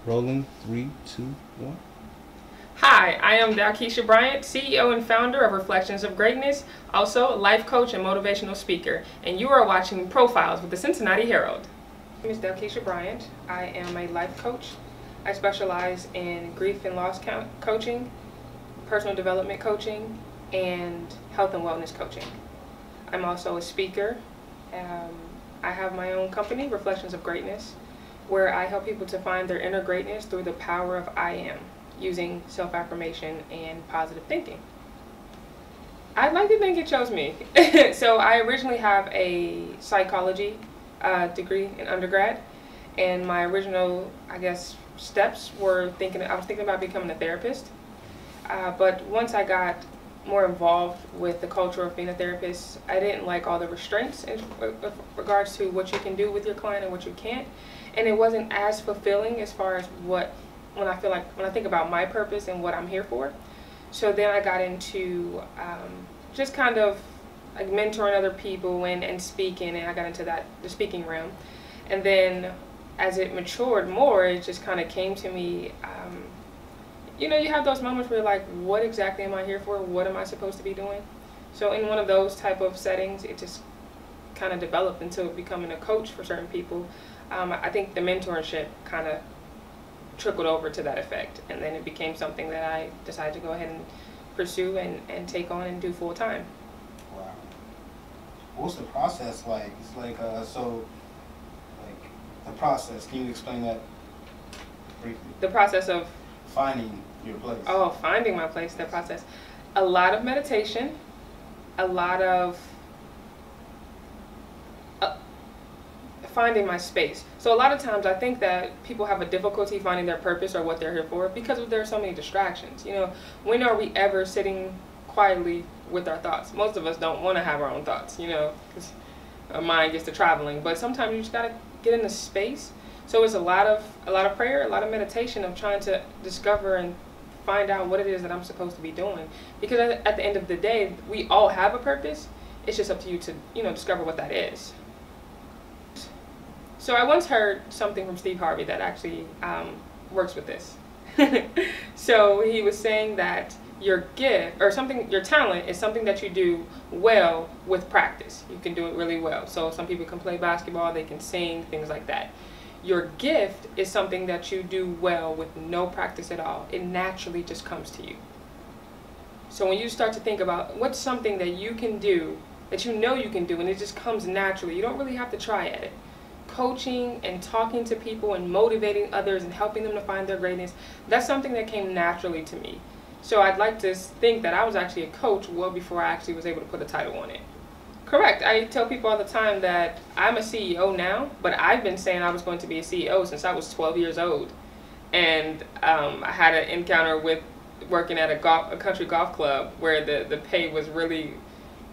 Rolling. 3, 2, 1. Hi, I am Dalkesha Bryant, CEO and founder of Reflections of Greatness, also a life coach and motivational speaker, and you are watching Profiles with the Cincinnati Herald. My name is Dalkesha Bryant. I am a life coach. I specialize in grief and loss coaching, personal development coaching, and health and wellness coaching. I'm also a speaker. I have my own company, Reflections of Greatness, where I help people to find their inner greatness through the power of I am, using self-affirmation and positive thinking. I'd like to think it chose me. So I originally have a psychology degree in undergrad, and my original, steps were I was thinking about becoming a therapist. But once I got more involved with the culture of being a therapist, I didn't like all the restraints in regards to what you can do with your client and what you can't, and it wasn't as fulfilling as far as when I think about my purpose and what I'm here for. So then I got into just kind of like mentoring other people and speaking, and I got into the speaking realm. And then as it matured more, it just kind of came to me, you have those moments where you're like, what exactly am I here for? What am I supposed to be doing? So in one of those type of settings, it just kind of developed into becoming a coach for certain people. I think the mentorship kind of trickled over to that effect, and then it became something that I decided to go ahead and pursue and take on and do full time. Wow. What's the process like? It's like the process. Can you explain that briefly? The process of finding your place. Oh, finding my place. That process. A lot of meditation. A lot of finding my space. So a lot of times I think that people have a difficulty finding their purpose or what they're here for because there are so many distractions. When are we ever sitting quietly with our thoughts? Most of us don't want to have our own thoughts, because our mind gets to traveling. But sometimes you just gotta get in the space. So it's a lot of prayer, a lot of meditation of trying to discover and find out what it is that I'm supposed to be doing. Because at the end of the day, we all have a purpose. It's just up to you to discover what that is. So I once heard something from Steve Harvey that actually works with this. So he was saying that your gift or your talent is something that you do well with practice. You can do it really well. So some people can play basketball, they can sing, things like that. Your gift is something that you do well with no practice at all. It naturally just comes to you. So when you start to think about what's something that you can do, that you know you can do, and it just comes naturally, you don't really have to try at it. Coaching and talking to people and motivating others and helping them to find their greatness, that's something that came naturally to me. So I'd like to think that I was actually a coach well before I actually was able to put a title on it. Correct. I tell people all the time that I'm a CEO now, but I've been saying I was going to be a CEO since I was 12 years old. And I had an encounter with working at a country golf club where the pay was really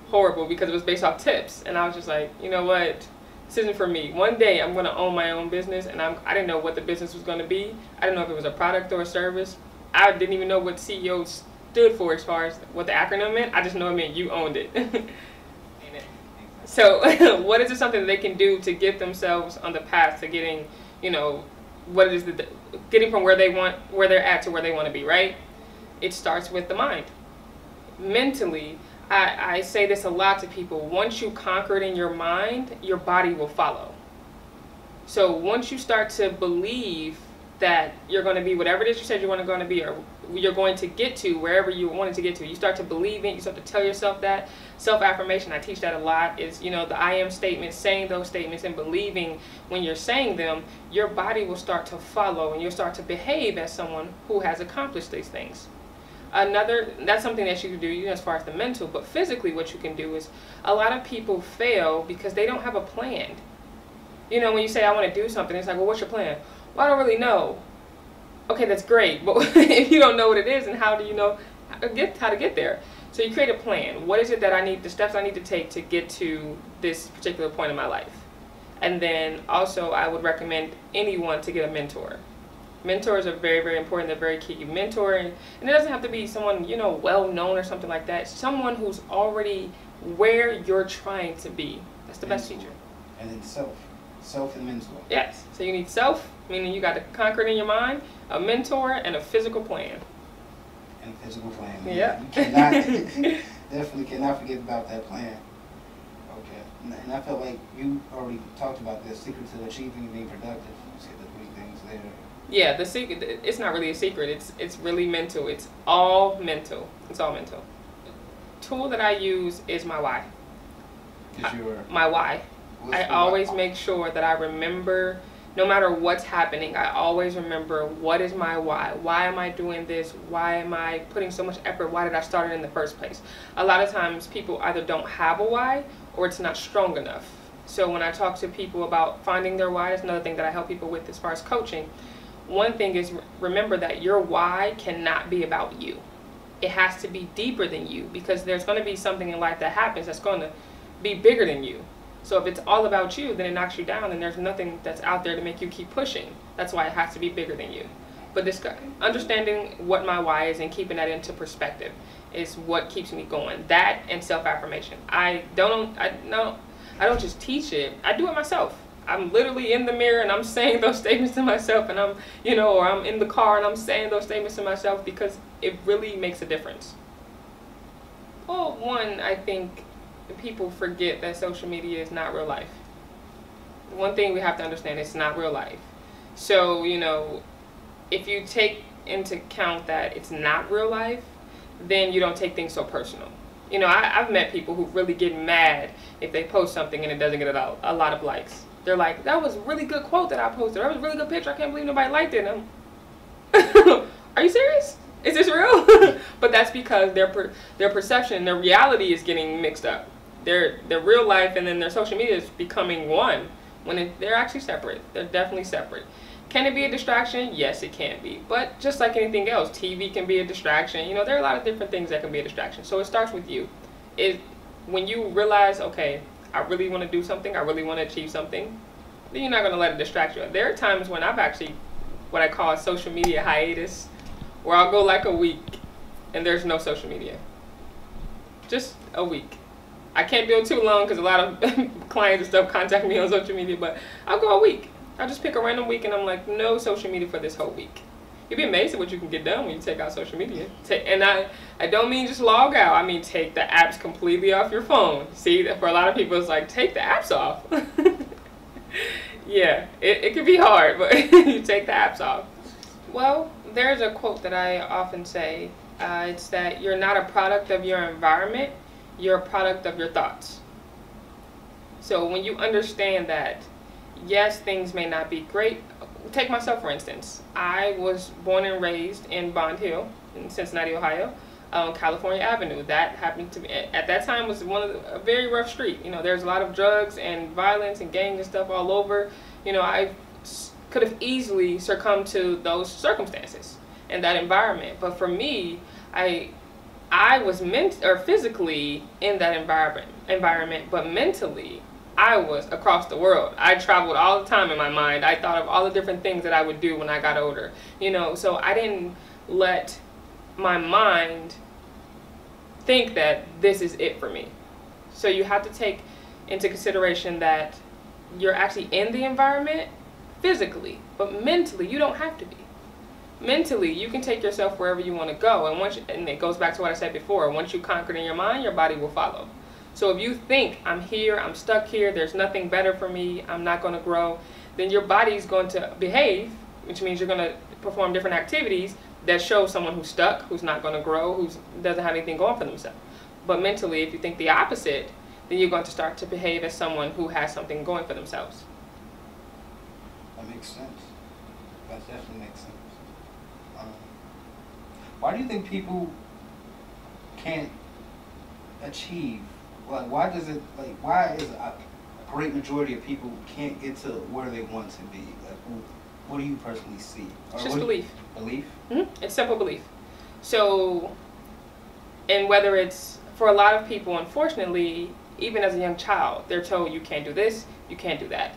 horrible because it was based off tips. And I was just like, you know what? This isn't for me. One day I'm going to own my own business, and I didn't know what the business was going to be. I didn't know if it was a product or a service. I didn't even know what CEO stood for as far as what the acronym meant. I just know it meant you owned it. So what is it something that they can do to get themselves on the path to getting, what it is getting from where they're at to where they want to be, right? It starts with the mind. Mentally, I say this a lot to people. Once you conquer it in your mind, your body will follow. So once you start to believe that you're going to be whatever it is you said you're going to be, or you're going to get to wherever you wanted to get to, you start to believe it, you start to tell yourself that. Self-affirmation, I teach that a lot, is, the I am statements, saying those statements and believing when you're saying them, your body will start to follow and you'll start to behave as someone who has accomplished these things. That's something that you can do, as far as the mental, but physically what you can do is, a lot of people fail because they don't have a plan. When you say I want to do something, it's like, well, what's your plan? Well, I don't really know. Okay, that's great, but if you don't know what it is, and how do you know how to get there? So you create a plan. What is it that the steps I need to take to get to this particular point in my life? And then also I would recommend anyone to get a mentor. Mentors are very, very important. They're very key. Mentor, and it doesn't have to be someone, well known or something like that. Someone who's already where you're trying to be. That's the best teacher. And then self. Self and mentor. Yes. So you need self, meaning you got to conquer it in your mind, a mentor, and a physical plan. And a physical plan. Yeah. You cannot, definitely cannot forget about that plan. Okay. And I felt like you already talked about the secret to achieving and being productive. Let's get the 3 things there. Yeah, the secret, it's not really a secret. It's really mental. It's all mental. It's all mental. Tool that I use is my why. My why. I always make sure that I remember, no matter what's happening, I always remember what is my why. Why am I doing this? Why am I putting so much effort? Why did I start it in the first place? A lot of times people either don't have a why or it's not strong enough. So when I talk to people about finding their why, that's another thing that I help people with as far as coaching. One thing is, remember that your why cannot be about you. It has to be deeper than you, because there's going to be something in life that happens that's going to be bigger than you. So if it's all about you, then it knocks you down, and there's nothing that's out there to make you keep pushing. That's why it has to be bigger than you. But this, understanding what my why is and keeping that into perspective is what keeps me going. That and self-affirmation. I don't just teach it. I do it myself. I'm literally in the mirror and I'm saying those statements to myself, and I'm, or I'm in the car and I'm saying those statements to myself, because it really makes a difference. Well, one, I think people forget that social media is not real life. One thing we have to understand, it's not real life. So, if you take into account that it's not real life, then you don't take things so personal. I've met people who really get mad if they post something and it doesn't get a lot of likes. They're like, that was a really good quote that I posted. That was a really good picture. I can't believe nobody liked it. Are you serious? Is this real? But that's because their perception, their reality is getting mixed up. Their real life and then their social media is becoming one, when they're actually separate. They're definitely separate. Can it be a distraction? Yes, it can be. But just like anything else, TV can be a distraction. There are a lot of different things that can be a distraction. So it starts with you. When you realize, okay, I really want to do something, I really want to achieve something, then you're not going to let it distract you. There are times when I've actually, what I call a social media hiatus, where I'll go like a week and there's no social media. Just a week. I can't do it too long because a lot of clients and stuff contact me on social media, but I'll go a week. I'll just pick a random week and I'm like, no social media for this whole week. You'd be amazed at what you can get done when you take out social media. And I don't mean just log out. I mean take the apps completely off your phone. See, for a lot of people it's like, take the apps off. Yeah, it can be hard, but you take the apps off. Well, there's a quote that I often say. It's that you're not a product of your environment, you're a product of your thoughts. So when you understand that, yes, things may not be great. Take myself, for instance. I was born and raised in Bond Hill, in Cincinnati, Ohio, on California Avenue. That happened to me, at that time, was a very rough street. There's a lot of drugs and violence and gangs and stuff all over. I could have easily succumbed to those circumstances and that environment. But for me, I was physically in that environment, but mentally, I was across the world. I traveled all the time in my mind. I thought of all the different things that I would do when I got older. So I didn't let my mind think that this is it for me. So you have to take into consideration that you're actually in the environment physically, but mentally you don't have to be. Mentally, you can take yourself wherever you want to go, and it goes back to what I said before. Once you conquer it in your mind, your body will follow. So if you think, I'm here, I'm stuck here, there's nothing better for me, I'm not going to grow, then your body's going to behave, which means you're going to perform different activities that show someone who's stuck, who's not going to grow, who doesn't have anything going for themselves. But mentally, if you think the opposite, then you're going to start to behave as someone who has something going for themselves. That makes sense. That definitely makes sense. Why do you think people can't achieve? Why is a great majority of people can't get to where they want to be? What do you personally see? It's just belief. Belief? Mm-hmm. It's simple belief. So, and whether it's, for a lot of people, unfortunately, even as a young child, they're told you can't do this, you can't do that.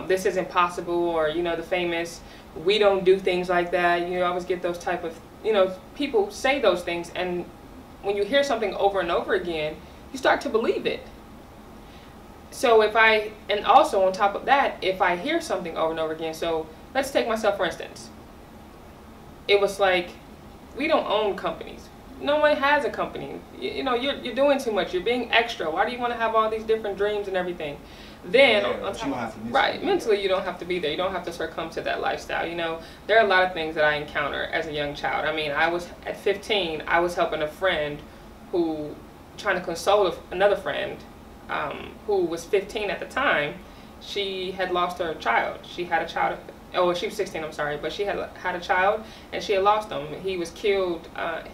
This is impossible, or, the famous, we don't do things like that. You always get those type of, people say those things, and when you hear something over and over again, you start to believe it. So and also on top of that, if I hear something over and over again, so let's take myself for instance. It was like, we don't own companies. No one has a company. You know, you're doing too much. You're being extra. Why do you want to have all these different dreams and everything? Then, mentally, you don't have to be there. You don't have to succumb to that lifestyle. You know, there are a lot of things that I encounter as a young child. I mean, at 15, I was helping a friend trying to console another friend who was 15 at the time. She had lost her child. She had a child. Oh, she was 16, I'm sorry, but she had a child, and she had lost him. He was killed,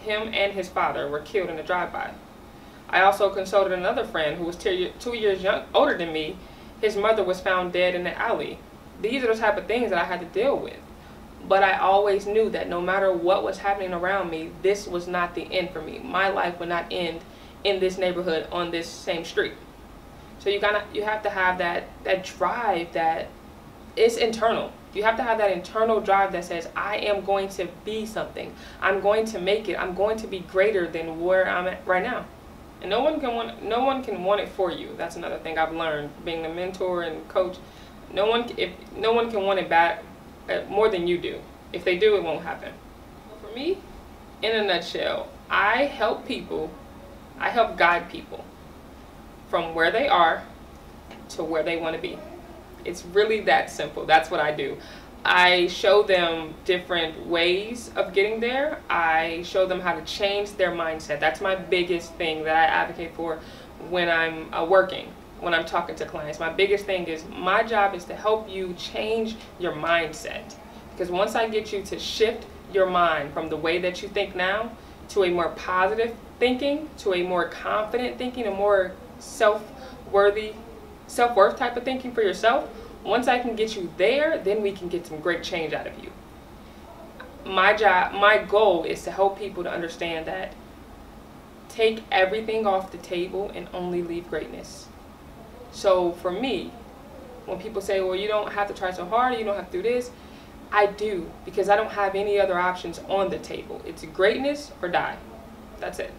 him and his father were killed in a drive-by. I also consulted another friend who was 2 years older than me. His mother was found dead in the alley. These are the type of things that I had to deal with. But I always knew that no matter what was happening around me, this was not the end for me. My life would not end in this neighborhood on this same street. So you have to have that drive that is internal. You have to have that internal drive that says, I am going to be something. I'm going to make it. I'm going to be greater than where I'm at right now. And no one can want it for you. That's another thing I've learned being a mentor and coach. No one can want it back more than you do. If they do, it won't happen. For me, in a nutshell, I help guide people from where they are to where they want to be. It's really that simple. That's what I do. I show them different ways of getting there. I show them how to change their mindset. That's my biggest thing that I advocate for when I'm working, when I'm talking to clients. My biggest thing is, my job is to help you change your mindset. Because once I get you to shift your mind from the way that you think now to a more positive thinking, to a more confident thinking, a more self-worth type of thinking for yourself, once I can get you there, then we can get some great change out of you. My goal is to help people to understand that take everything off the table and only leave greatness. So for me, when people say, well, you don't have to try so hard, you don't have to do this, I do, because I don't have any other options on the table. It's greatness or die. That's it.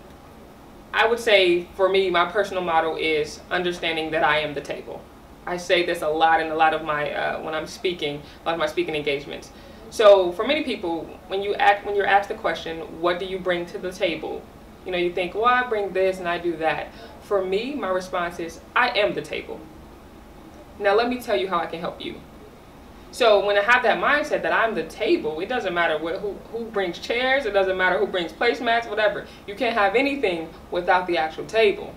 I would say, for me, my personal motto is understanding that I am the table. I say this a lot in a lot of my when I'm speaking, a lot of my speaking engagements. So for many people, when you're asked the question, what do you bring to the table? You know, you think, well, I bring this and I do that. For me, my response is, I am the table. Now let me tell you how I can help you. So when I have that mindset that I'm the table, it doesn't matter who brings chairs, it doesn't matter who brings placemats, whatever. You can't have anything without the actual table.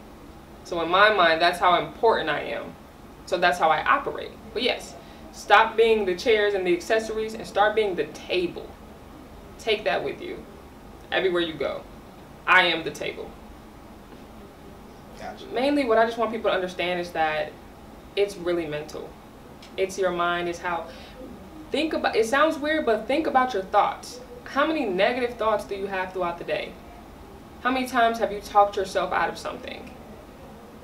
So in my mind, that's how important I am. So that's how I operate. But yes, stop being the chairs and the accessories and start being the table. Take that with you everywhere you go. I am the table. Gotcha. Mainly what I just want people to understand is that it's really mental. It's your mind, it's how, it sounds weird, but think about your thoughts. How many negative thoughts do you have throughout the day? How many times have you talked yourself out of something?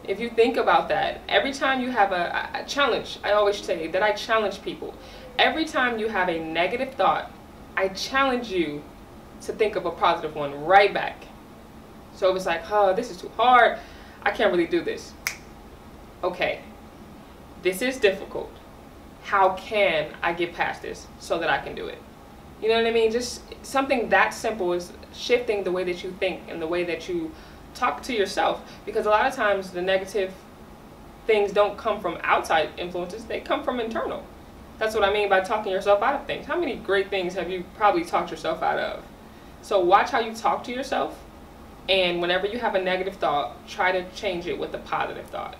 If you think about that, every time you have a challenge, I always say that I challenge people. Every time you have a negative thought, I challenge you to think of a positive one right back. So if it's like, oh, this is too hard, I can't really do this. Okay, this is difficult. How can I get past this so that I can do it? You know what I mean? Just something that simple is shifting the way that you think and the way that you talk to yourself. Because a lot of times the negative things don't come from outside influences, they come from internal. That's what I mean by talking yourself out of things. How many great things have you probably talked yourself out of? So watch how you talk to yourself, and whenever you have a negative thought, try to change it with a positive thought.